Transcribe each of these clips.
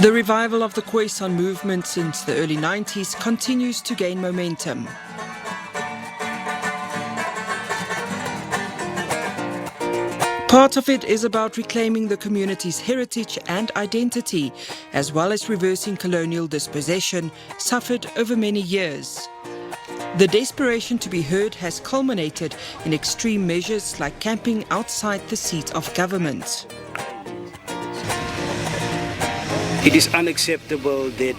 The revival of the Khoisan movement since the early 90s continues to gain momentum. Part of it is about reclaiming the community's heritage and identity, as well as reversing colonial dispossession suffered over many years. The desperation to be heard has culminated in extreme measures like camping outside the seat of government. It is unacceptable that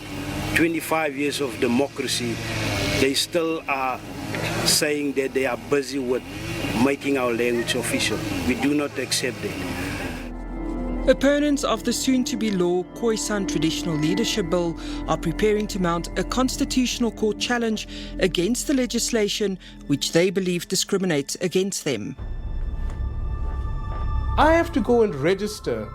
25 years of democracy, they still are saying that they are busy with making our language official. We do not accept that. Opponents of the soon-to-be law Khoisan Traditional Leadership Bill are preparing to mount a constitutional court challenge against the legislation which they believe discriminates against them. I have to go and register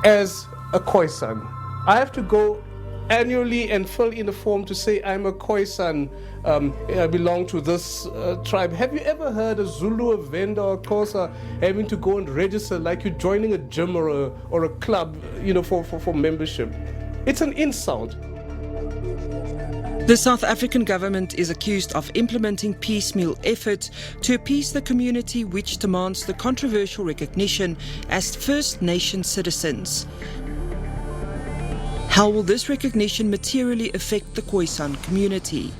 as a Khoisan. I have to go annually and fill in a form to say I'm a Khoisan, I belong to this tribe. Have you ever heard a Zulu, a Venda, or a Xhosa having to go and register like you're joining a gym or a club, for membership? It's an insult. The South African government is accused of implementing piecemeal efforts to appease the community which demands the controversial recognition as First Nation citizens. How will this recognition materially affect the Khoisan community?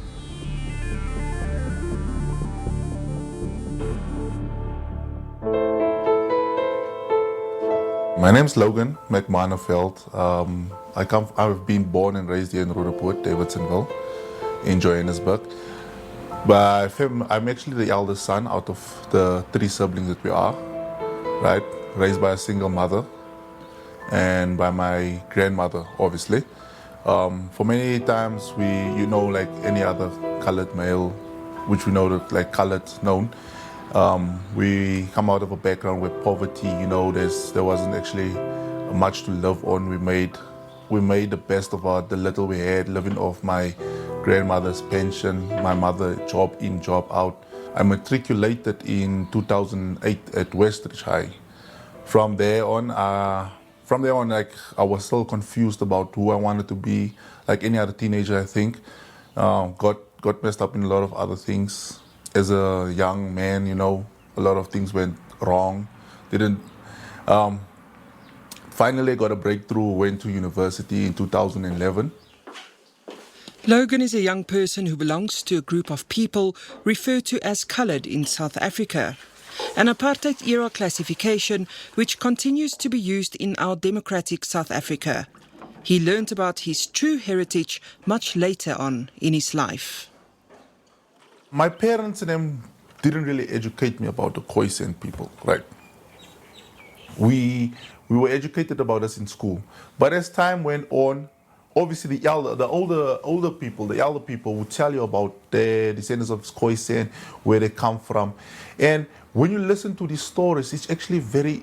My name's Logan Mcmanafeld. I've been born and raised here in Roodepoort, Davidsonville, in Johannesburg. But I'm actually the eldest son out of the 3 siblings that we are, right? Raised by a single mother and by my grandmother, obviously. For many times, like any other colored male, which we know that like colored known, we come out of a background where poverty, there wasn't actually much to live on. We made the best of the little we had, living off my grandmother's pension, my mother job in, job out. I matriculated in 2008 at Westridge High. From there on, like I was still confused about who I wanted to be, like any other teenager, I think. Got messed up in a lot of other things. As a young man, a lot of things went wrong. Finally got a breakthrough, went to university in 2011. Logan is a young person who belongs to a group of people referred to as coloured in South Africa, an apartheid-era classification which continues to be used in our democratic South Africa. He learned about his true heritage much later on in his life. My parents and them didn't really educate me about the Khoisan people, right? We were educated about us in school, but as time went on, obviously the older people would tell you about the descendants of Khoisan, where they come from, and when you listen to these stories, it's actually very,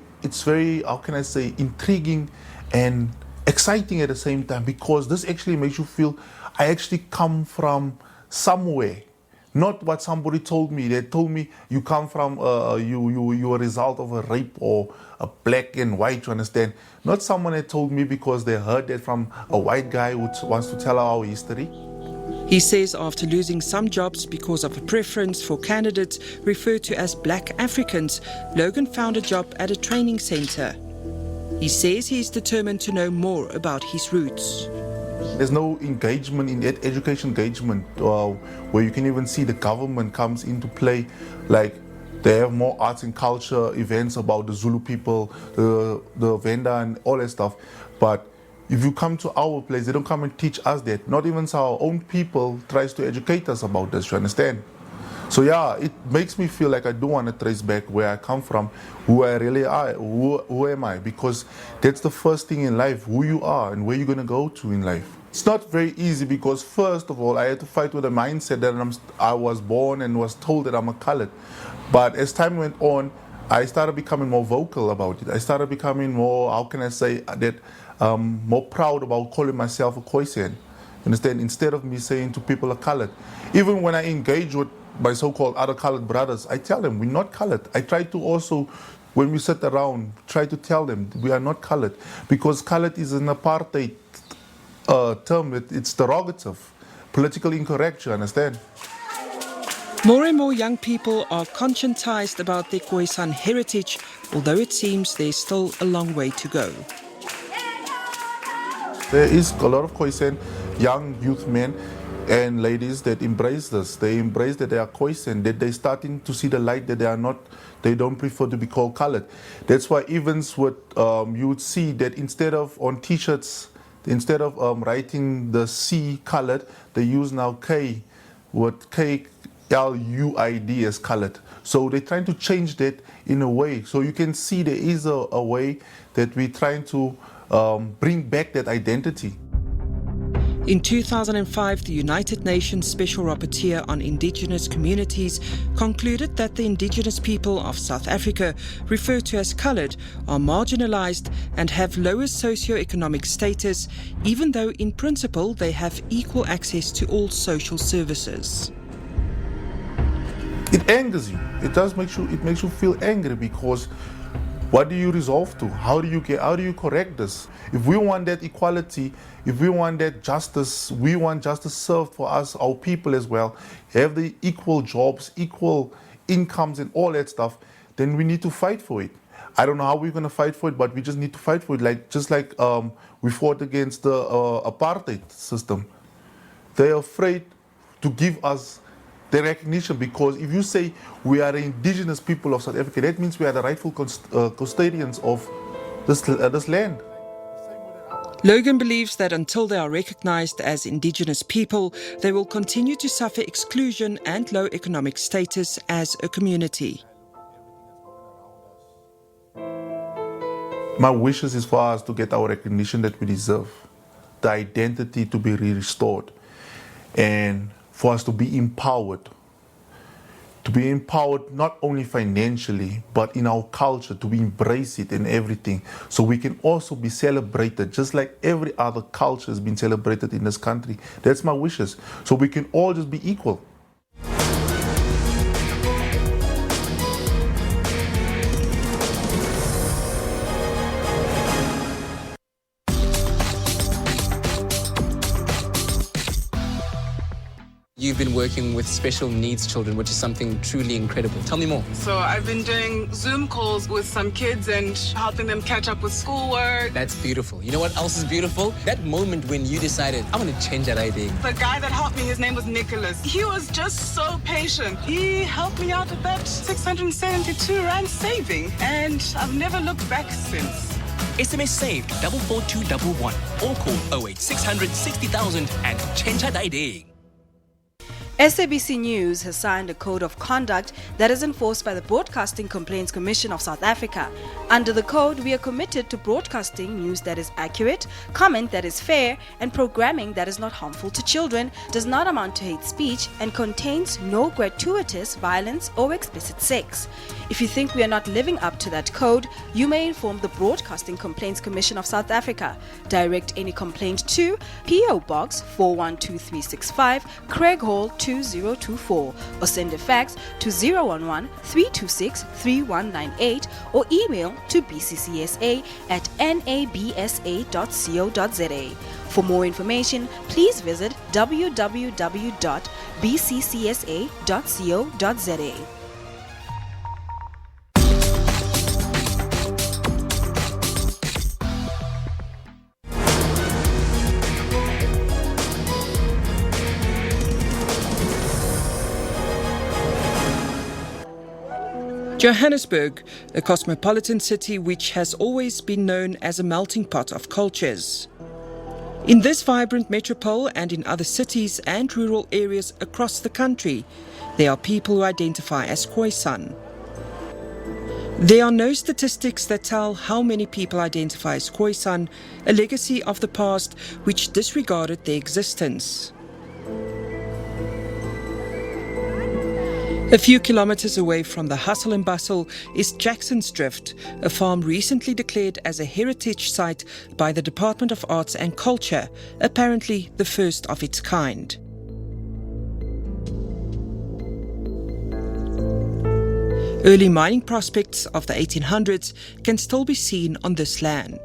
how can I say, intriguing and exciting at the same time, because this actually makes you feel I actually come from somewhere. Not what somebody told me. They told me you come from, you're a result of a rape or a black and white, you understand? Not someone that told me because they heard that from a white guy who wants to tell our history. He says after losing some jobs because of a preference for candidates referred to as black Africans, Logan found a job at a training centre. He says he is determined to know more about his roots. There's no engagement in that education engagement where you can even see the government comes into play. Like they have more arts and culture events about the Zulu people, the Venda and all that stuff. But if you come to our place, they don't come and teach us that. Not even our own people tries to educate us about this, you understand? So yeah, it makes me feel like I do want to trace back where I come from, who I really are, who am I? Because that's the first thing in life, who you are and where you're going to go to in life. It's not very easy because first of all, I had to fight with the mindset that I was born and was told that I'm a colored. But as time went on, I started becoming more vocal about it. I started becoming more, how can I say, that more proud about calling myself a Khoisan. Understand? Instead of me saying to people are colored. Even when I engage with my so-called other colored brothers, I tell them we're not colored. I try to also when we sit around, try to tell them we are not colored, because colored is an apartheid term. It's derogative, politically incorrect, you understand? More and more young people are conscientized about their Khoisan heritage, although it seems there's still a long way to go. There is a lot of Khoisan young youth men and ladies that embrace this. They embrace that they are Khoisan, that they're starting to see the light, that they don't prefer to be called colored. That's why even you would see that instead of on t-shirts, instead of writing the C colored, they use now K, what KLUID as colored. So they're trying to change that in a way. So you can see there is a way that we're trying to bring back that identity. In 2005, the United Nations Special Rapporteur on Indigenous Communities concluded that the indigenous people of South Africa, referred to as coloured, are marginalised and have lower socio-economic status, even though in principle they have equal access to all social services. It angers you. It makes you feel angry, because what do you resolve to? How do you correct this? If we want that equality, if we want that justice, we want justice served for us, our people as well, have the equal jobs, equal incomes and all that stuff, then we need to fight for it. I don't know how we're going to fight for it, but we just need to fight for it, just like we fought against the apartheid system. They're afraid to give us the recognition, because if you say we are the indigenous people of South Africa, that means we are the rightful custodians of this land. Logan believes that until they are recognised as indigenous people, they will continue to suffer exclusion and low economic status as a community. My wishes is for us to get our recognition that we deserve, the identity to be restored, and for us to be empowered not only financially, but in our culture, to embrace it in everything, so we can also be celebrated just like every other culture has been celebrated in this country. That's my wishes, so we can all just be equal. You've been working with special needs children, which is something truly incredible. Tell me more. So I've been doing Zoom calls with some kids and helping them catch up with schoolwork. That's beautiful. You know what else is beautiful? That moment when you decided, I want to change that ID. The guy that helped me, his name was Nicholas. He was just so patient. He helped me out with that 672 Rand saving, and I've never looked back since. SMS saved 44211 or call 08 600 60,000 and change that ID. SABC News has signed a code of conduct that is enforced by the Broadcasting Complaints Commission of South Africa. Under the code, we are committed to broadcasting news that is accurate, comment that is fair, and programming that is not harmful to children, does not amount to hate speech, and contains no gratuitous violence or explicit sex. If you think we are not living up to that code, you may inform the Broadcasting Complaints Commission of South Africa. Direct any complaint to P.O. Box 412365, Craig Hall 2024, or send a fax to 011 326 3198 or email to bccsa@nabsa.co.za. For more information, please visit www.bccsa.co.za. Johannesburg, a cosmopolitan city which has always been known as a melting pot of cultures. In this vibrant metropole and in other cities and rural areas across the country, there are people who identify as Khoisan. There are no statistics that tell how many people identify as Khoisan, a legacy of the past which disregarded their existence. A few kilometers away from the hustle and bustle is Jackson's Drift, a farm recently declared as a heritage site by the Department of Arts and Culture, apparently the first of its kind. Early mining prospects of the 1800s can still be seen on this land.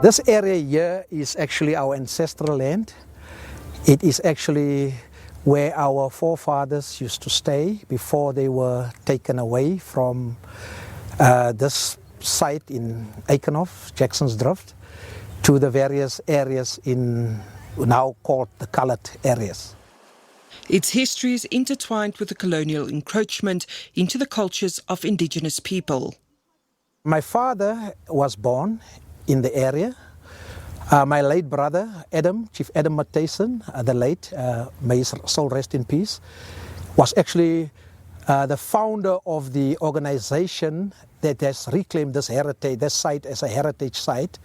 This area here is actually our ancestral land. It is actually where our forefathers used to stay before they were taken away from this site in Eikenhof, Jackson's Drift, to the various areas in now called the coloured areas. Its history is intertwined with the colonial encroachment into the cultures of indigenous people. My father was born in the area. My late brother, Chief Adam Matheson, the late, may his soul rest in peace, was actually the founder of the organization that has reclaimed this heritage, this site as a heritage site,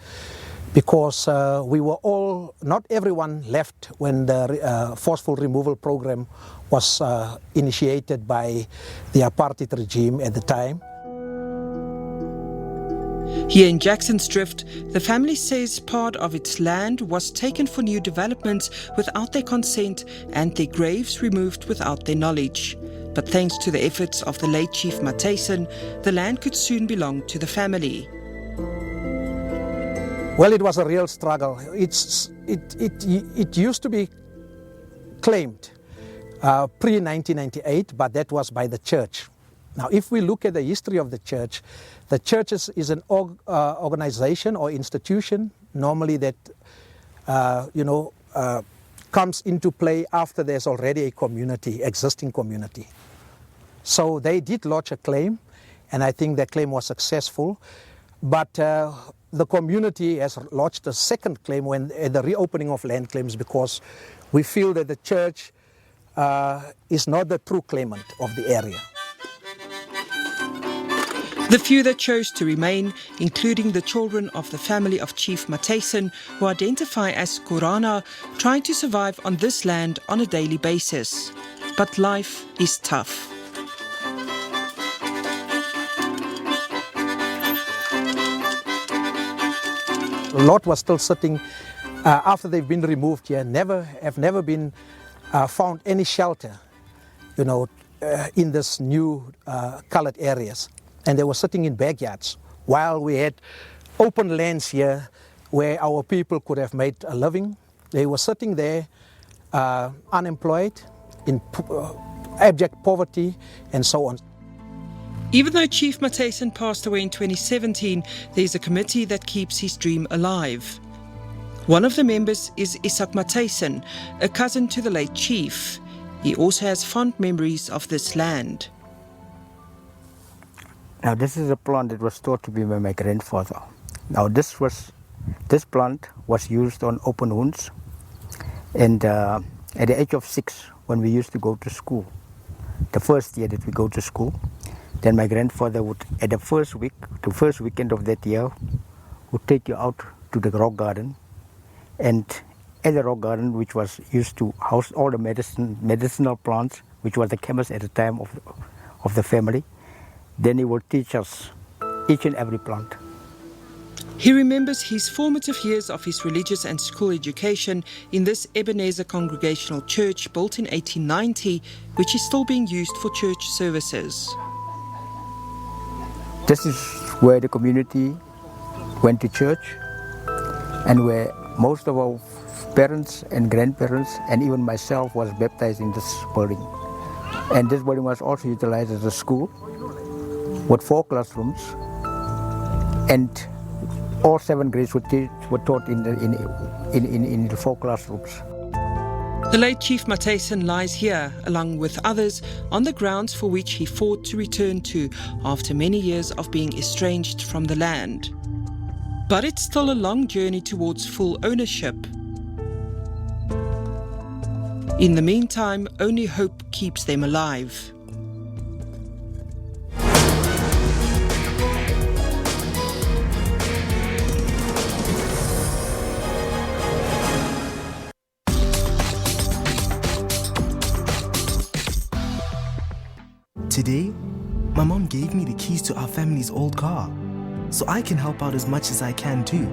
because we were all, not everyone left when the forceful removal program was initiated by the apartheid regime at the time. Here in Jackson's Drift, the family says part of its land was taken for new developments without their consent and their graves removed without their knowledge. But thanks to the efforts of the late Chief Matheson, the land could soon belong to the family. Well, it was a real struggle. It used to be claimed pre-1998, but that was by the church. Now, if we look at the history of the church is an organization or institution normally that comes into play after there's already a community, existing community. So they did lodge a claim, and I think that claim was successful. But the community has lodged a second claim when the reopening of land claims, because we feel that the church is not the true claimant of the area. The few that chose to remain, including the children of the family of Chief Matheson, who identify as Korana, try to survive on this land on a daily basis. But life is tough. Lot was still sitting after they've been removed here, have never been found any shelter, in this new coloured areas. And they were sitting in backyards while we had open lands here where our people could have made a living. They were sitting there unemployed, in abject poverty, and so on. Even though Chief Matheson passed away in 2017, there is a committee that keeps his dream alive. One of the members is Isak Matheson, a cousin to the late chief. He also has fond memories of this land. Now this is a plant that was thought to be by my grandfather. Now this plant was used on open wounds, and at the age of 6, when we used to go to school, the first year that we go to school, then my grandfather would, at the first weekend of that year, would take you out to the rock garden, and at the rock garden, which was used to house all the medicinal plants, which was the chemist at the time of the family, then he will teach us each and every plant. He remembers his formative years of his religious and school education in this Ebenezer Congregational Church built in 1890, which is still being used for church services. This is where the community went to church, and where most of our parents and grandparents and even myself was baptized in this building. And this building was also utilized as a school with 4 classrooms, and all 7 grades were taught in the 4 classrooms. The late Chief Matheson lies here, along with others, on the grounds for which he fought to return to after many years of being estranged from the land. But it's still a long journey towards full ownership. In the meantime, only hope keeps them alive. Today, my mom gave me the keys to our family's old car, so I can help out as much as I can too.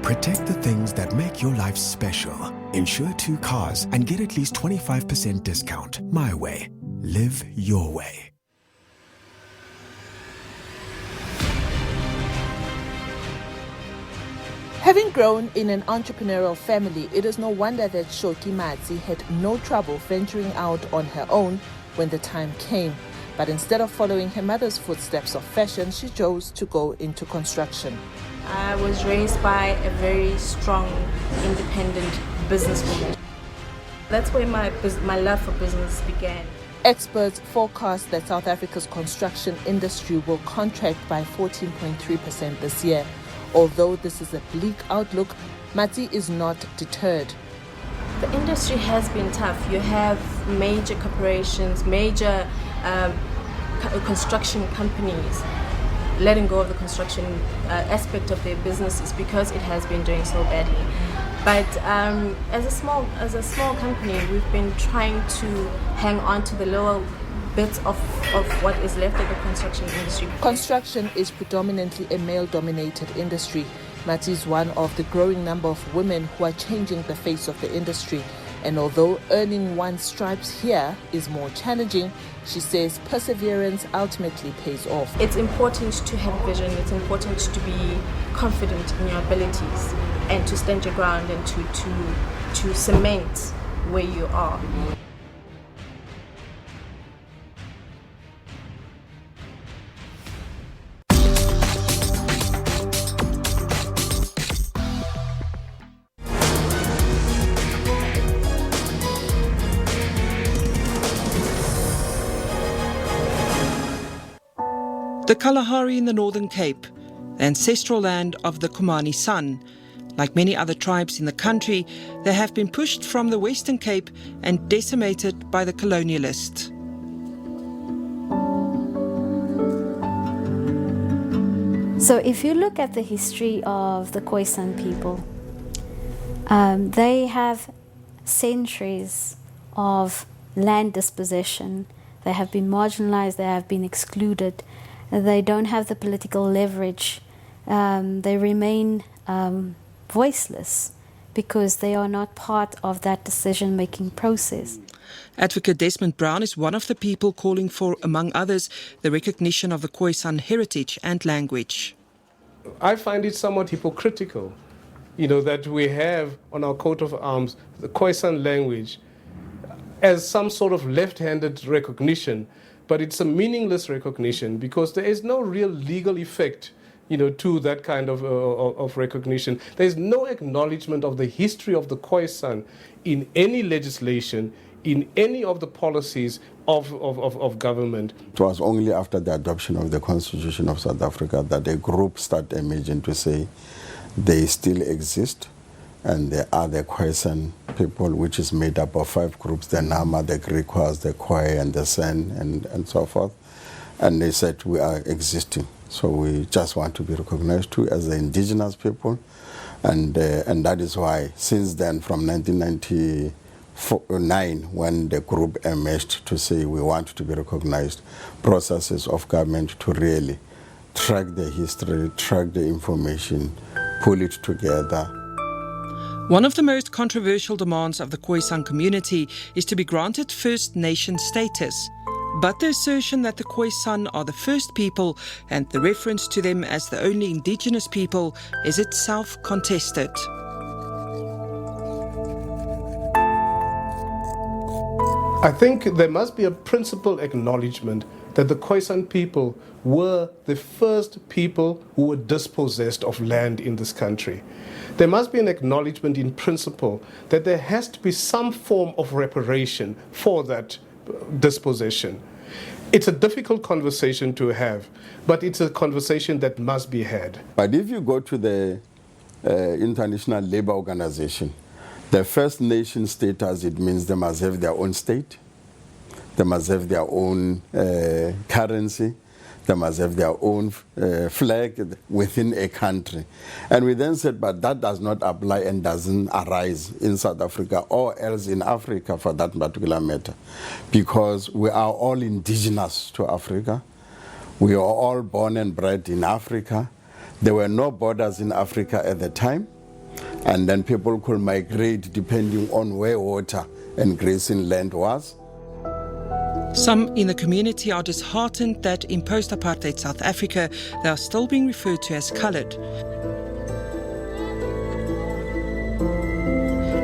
Protect the things that make your life special. Insure 2 cars and get at least 25% discount. My way. Live your way. Having grown in an entrepreneurial family, it is no wonder that Shoki Matsi had no trouble venturing out on her own when the time came. But instead of following her mother's footsteps of fashion, she chose to go into construction. I was raised by a very strong, independent businesswoman. That's where my love for business began. Experts forecast that South Africa's construction industry will contract by 14.3% this year. Although this is a bleak outlook, Matsi is not deterred. The industry has been tough. You have major corporations, major construction companies letting go of the construction aspect of their businesses because it has been doing so badly. But as a small company, we've been trying to hang on to the lower bits of what is left of the construction industry. Construction is predominantly a male-dominated industry. Matsi is one of the growing number of women who are changing the face of the industry. And although earning one's stripes here is more challenging, she says perseverance ultimately pays off. It's important to have vision, it's important to be confident in your abilities and to stand your ground and to cement where you are. The Kalahari in the Northern Cape, the ancestral land of the Khumani Sun. Like many other tribes in the country, they have been pushed from the Western Cape and decimated by the colonialists. So if you look at the history of the Khoisan people, they have centuries of land dispossession. They have been marginalized, they have been excluded. They don't have the political leverage. They remain voiceless because they are not part of that decision-making process. Advocate Desmond Brown is one of the people calling for, among others, the recognition of the Khoisan heritage and language. I find it somewhat hypocritical, that we have on our coat of arms the Khoisan language as some sort of left-handed recognition, but it's a meaningless recognition because there is no real legal effect, to that kind of recognition. There is no acknowledgement of the history of the Khoisan in any legislation, in any of the policies of government. It was only after the adoption of the Constitution of South Africa that a group started emerging to say they still exist, and there are the Khoisan people, which is made up of 5 groups, the Nama, the Griquas, the Khoi, and the San, and so forth. And they said, we are existing. So we just want to be recognized too as the indigenous people. And that is why, since then, from 1999, when the group emerged to say we want to be recognized, processes of government to really track the history, track the information, pull it together. One of the most controversial demands of the Khoisan community is to be granted First Nation status. But the assertion that the Khoisan are the first people and the reference to them as the only indigenous people is itself contested. I think there must be a principal acknowledgement that the Khoisan people were the first people who were dispossessed of land in this country. There must be an acknowledgement in principle that there has to be some form of reparation for that dispossession. It's a difficult conversation to have, but it's a conversation that must be had. But if you go to the International Labour Organization, the First Nation status, it means they must have their own state, they must have their own currency, they must have their own flag within a country. And we then said, but that does not apply and doesn't arise in South Africa or else in Africa for that particular matter, because we are all indigenous to Africa. We are all born and bred in Africa. There were no borders in Africa at the time. And then people could migrate depending on where water and grazing land was. Some in the community are disheartened that in post-apartheid South Africa, they are still being referred to as coloured.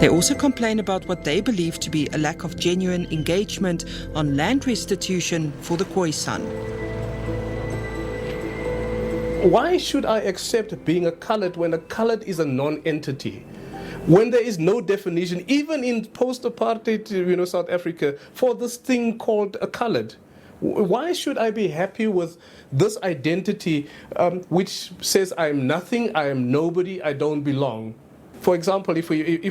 They also complain about what they believe to be a lack of genuine engagement on land restitution for the Khoisan. Why should I accept being a colored when a colored is a non-entity? When there is no definition, even in post-apartheid, South Africa, for this thing called a colored. Why should I be happy with this identity which says I am nothing, I am nobody, I don't belong? For example, if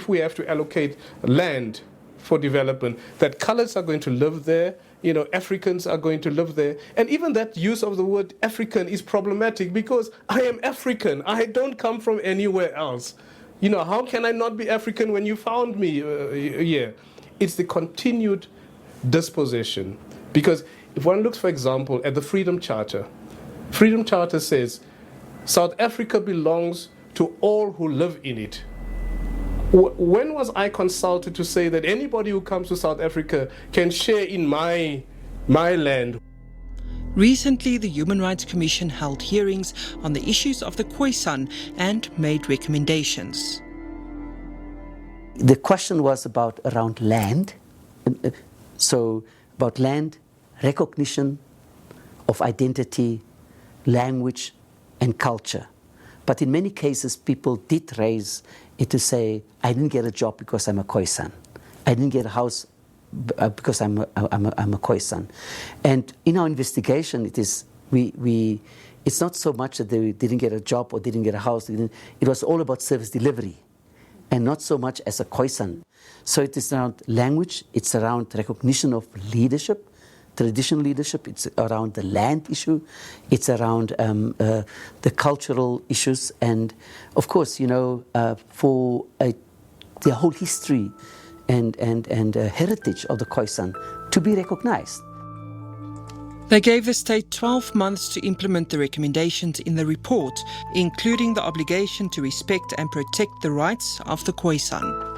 we have to allocate land for development, that colors are going to live there, Africans are going to live there. And even that use of the word African is problematic because I am African. I don't come from anywhere else. How can I not be African when you found me here? It's the continued dispossession. Because if one looks, for example, at the Freedom Charter says South Africa belongs to all who live in it. When was I consulted to say that anybody who comes to South Africa can share in my land? Recently, the Human Rights Commission held hearings on the issues of the Khoisan and made recommendations. The question was around land, so about land, recognition of identity, language, and culture. But in many cases, people did raise it to say, I didn't get a job because I'm a Khoisan. I didn't get a house because I'm a Khoisan. And in our investigation, it's not so much that they didn't get a job or didn't get a house. It was all about service delivery, and not so much as a Khoisan. So it is around language. It's around recognition of leadership, traditional leadership. It's around the land issue. It's around the cultural issues, and of course, for the whole history and heritage of the Khoisan to be recognized. They gave the state 12 months to implement the recommendations in the report, including the obligation to respect and protect the rights of the Khoisan.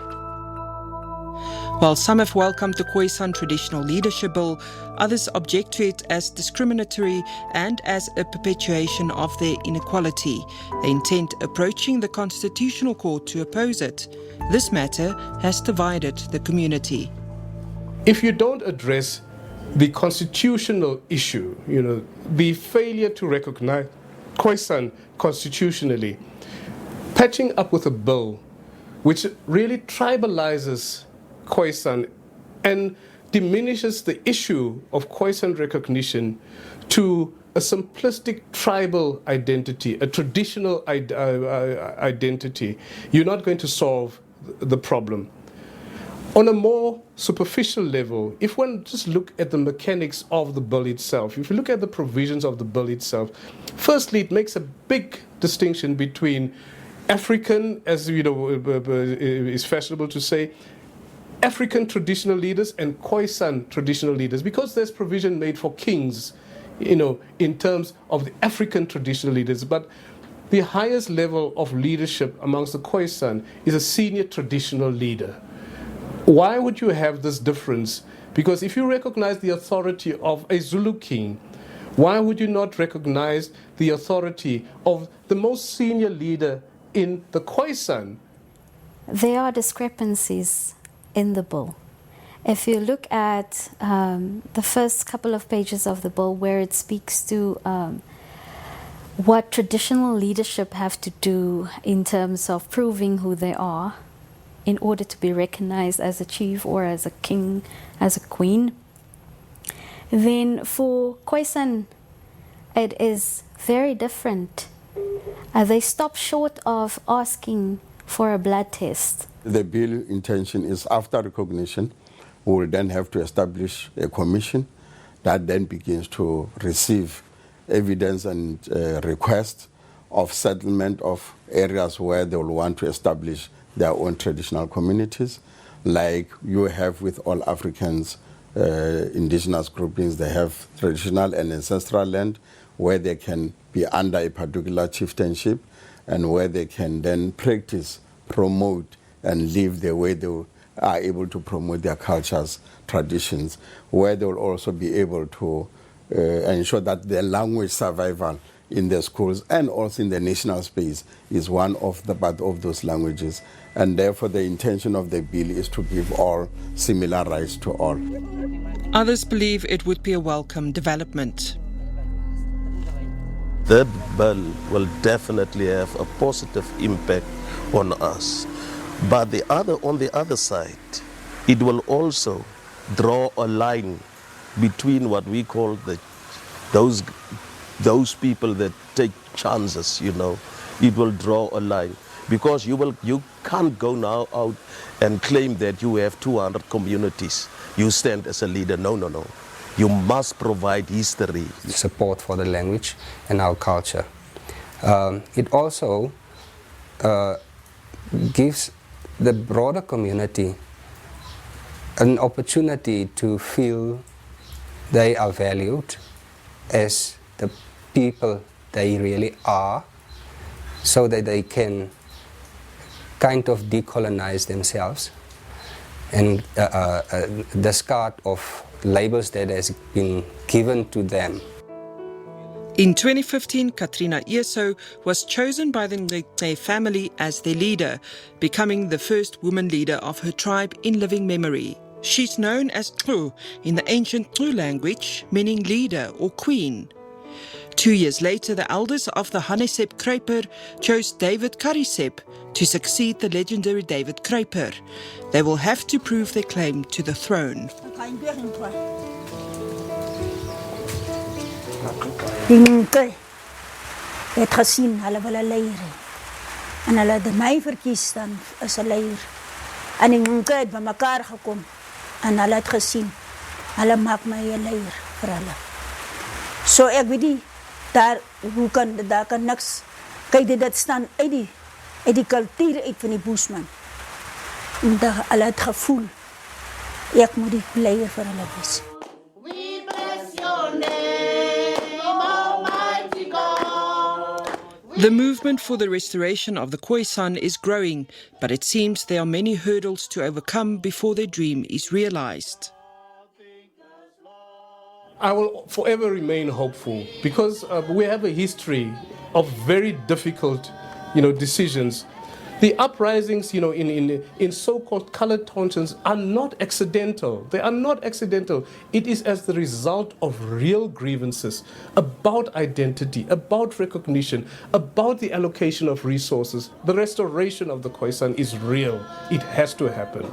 While some have welcomed the Khoisan Traditional Leadership Bill, others object to it as discriminatory and as a perpetuation of their inequality. They intend approaching the Constitutional Court to oppose it. This matter has divided the community. If you don't address the constitutional issue, the failure to recognize Khoisan constitutionally, patching up with a bill which really tribalizes Khoisan and diminishes the issue of Khoisan recognition to a simplistic tribal identity, a traditional identity, you're not going to solve the problem. On a more superficial level, if one just look at the mechanics of the bill itself, if you look at the provisions of the bill itself, firstly, it makes a big distinction between African, as is fashionable to say, African traditional leaders and Khoisan traditional leaders, because there's provision made for kings, in terms of the African traditional leaders. But the highest level of leadership amongst the Khoisan is a senior traditional leader. Why would you have this difference? Because if you recognize the authority of a Zulu king, why would you not recognize the authority of the most senior leader in the Khoisan? There are discrepancies in the bill. If you look at the first couple of pages of the bill where it speaks to what traditional leadership have to do in terms of proving who they are in order to be recognized as a chief or as a king, as a queen, then for Khoisan it is very different. They stop short of asking for a blood test. The bill intention is after recognition, we will then have to establish a commission that then begins to receive evidence and requests of settlement of areas where they will want to establish their own traditional communities, like you have with all Africans, indigenous groupings. They have traditional and ancestral land where they can be under a particular chieftainship and where they can then practice, promote, and live the way they are able to promote their cultures, traditions, where they will also be able to ensure that their language survival in the schools and also in the national space is one of the part of those languages. And therefore the intention of the bill is to give all similar rights to all. Others believe it would be a welcome development. That bill will definitely have a positive impact on us. But on the other side, it will also draw a line between what we call those people that take chances, you know. It will draw a line. Because you can't go now out and claim that you have 200 communities. You stand as a leader. No, no, no. You must provide history. Support for the language and our culture. It also gives the broader community an opportunity to feel they are valued as the people they really are, so that they can kind of decolonize themselves and discard of labels that has been given to them. In 2015, Katrina Eso was chosen by the Ngqe family as their leader, becoming the first woman leader of her tribe in living memory. She's known as Xu in the ancient Xu language, meaning leader or queen. 2 years later, the elders of the Hanesep Kruiper chose David Karisep to succeed the legendary David Kruiper. They will have to prove their claim to the throne. Die Ngqe het gesien, hulle wil 'n leier hê. En hulle het my verkies dan as 'n leier. En die Ngqe het bymekaar gekom en hulle het gesien, hulle maak my 'n leier vir hulle. So ek weet nie, daar kan niks, kyk dit staan uit die kultuur uit van die Bushman. En hulle het gevoel, ek moet die leier vir hulle wees. The movement for the restoration of the Khoisan is growing, but it seems there are many hurdles to overcome before their dream is realized. I will forever remain hopeful because we have a history of very difficult, decisions. The uprisings, in so-called colored townships are not accidental. They are not accidental. It is as the result of real grievances about identity, about recognition, about the allocation of resources. The restoration of the Khoisan is real. It has to happen.